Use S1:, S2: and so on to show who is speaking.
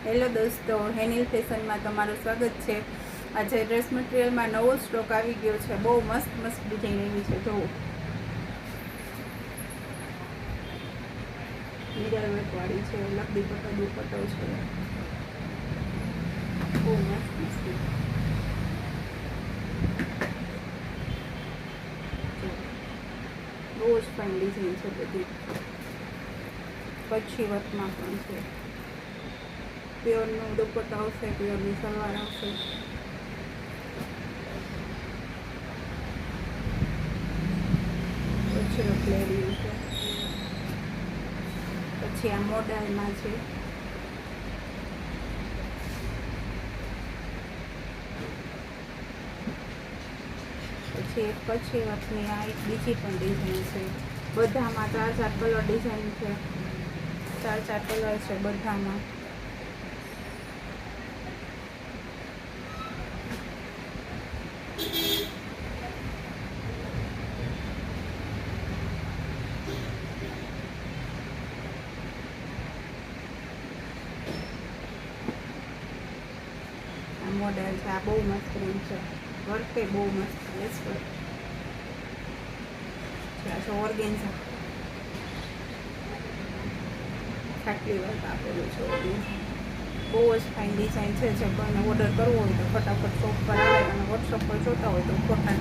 S1: Hello દોસ્તો, હેનિલ ફેશનમાં તમારું સ્વાગત છે। આજે ડ્રેસ મટીરિયલમાં નવો સ્ટોક આવી ગયો છે। બહુ મસ્ત મસ્ત ડિઝાઇન આવી છે। જુઓ, મિરર વર્કવાળી છે, લકડી પટ્ટો દુપટ્ટો છે, બહુ મસ્ત મસ્ત। બહુ જ ફાઇન ડિઝાઇન છે બધી। કચ્છી વર્કમાં પણ છે। પ્યોરનો દુપટ્ટો આવશે, પ્યોરની સલવાર આવશે। પછી પ્લેરિંગ છે, પછી આ મોડલમાં છે। પછી એક કચ્છી વર્કની આ એક બીજી પણ ડિઝાઇન છે। બધામાં 4 કલર ડિઝાઇન છે, 4 કલર છે બધામાં। આ મોડેલ છે, આ બહુ મસ્ત પ્રિન્ટ છે, વર્ક એ બહુ મસ્ત લેસ વર્ક છે। આ છે ઓર્ગેન્ઝા, ખાટલી વર્ક આપેલું છે ઓર્ગેન્ઝા। બહુ જ ફાઇન ડિઝાઇન છે। જે કોઈને ઓર્ડર કરવો હોય તો ફટાફટ શોપ પર આવે, અને વોટ્સઅપ પર જોતા હોય તો ફોટા